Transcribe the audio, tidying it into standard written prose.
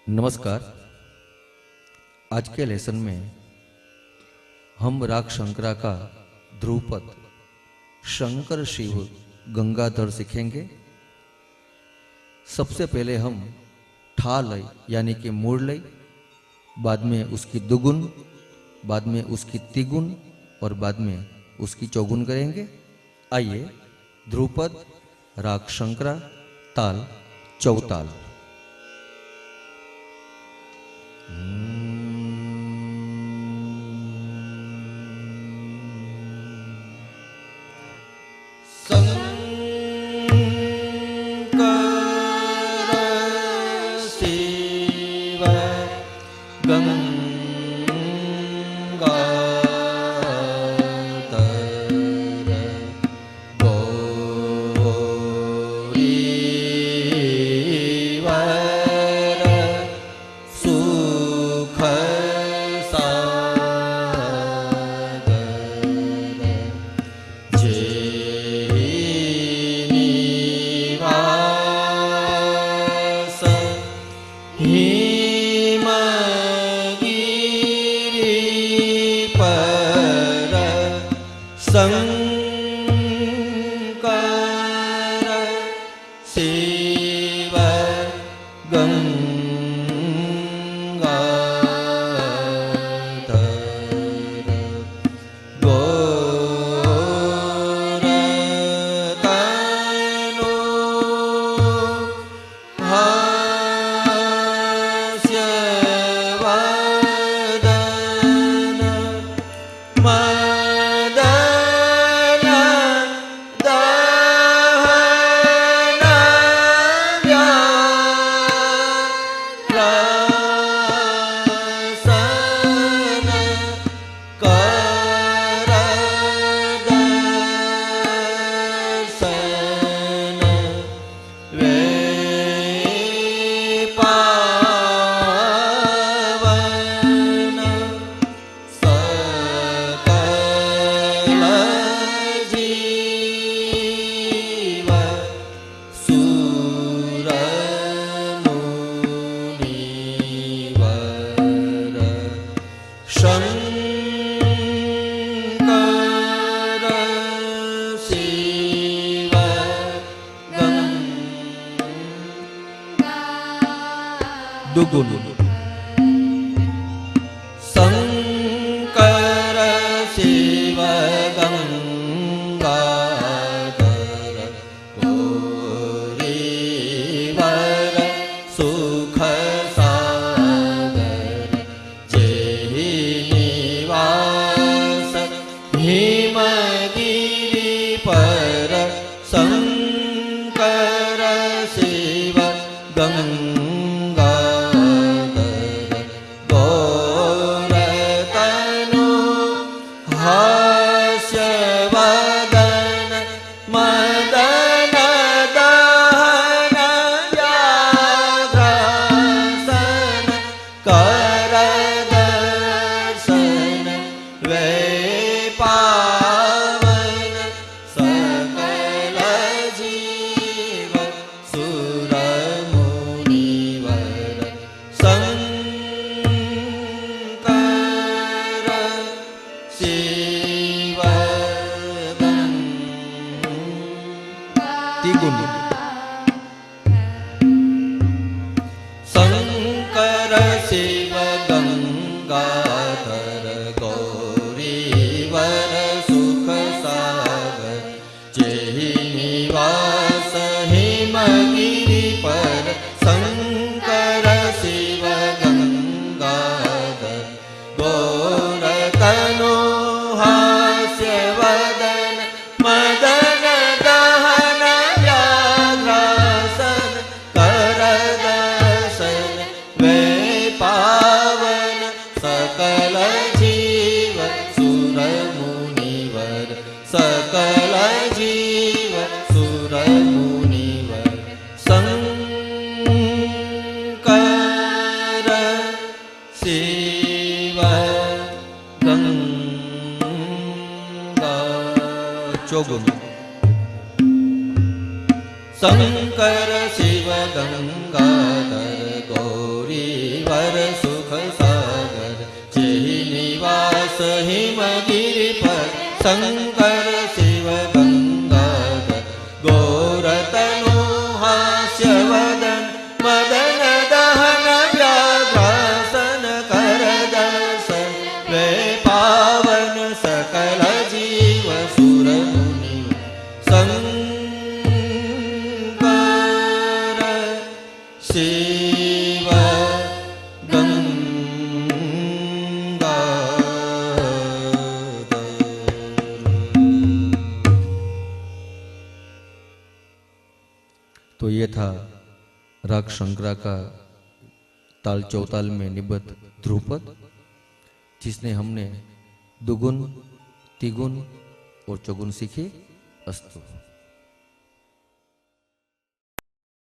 नमस्कार। आज के लेसन में हम राग शंकरा का ध्रुवपद शंकर शिव गंगाधर सीखेंगे। सबसे पहले हम ठा लय यानी कि मूल लय, बाद में उसकी दुगुन, बाद में उसकी तिगुन और बाद में उसकी चौगुन करेंगे। आइए, ध्रुवपद राग शंकरा, ताल चौताल। दुगुन शंकर शिव गंगाधर गौरीवर सुख सागर जेहि निवास हिमगिरि पर शंकर शिव शंकर शिव गंगाधर गौरीवर सुख सागर जेहि निवास हिमगिरि पर शंकर शिव गंगाधर गौर तनु हास्य वदन मदन दहन व्याघ्रासन कर दर्शन वे पावन सकल जीव सुर मुनिवर सकल जीव सुर मुनिवर शंकर शिव गंगा चौगुन शंकर शिव गंगाधर गौरी शंकर शिव गंगाधर गौरतनु हास्यवदन मदन दहन व्याघ्रासन कर दर्शन वे पावन सकल जीव सुर मुनि शंकर शिव तो ये था राग शंकरा का ताल चौताल में निबद्ध ध्रुपद, जिसने हमने दुगुन, तिगुन और चौगुन सीखे। अस्तु।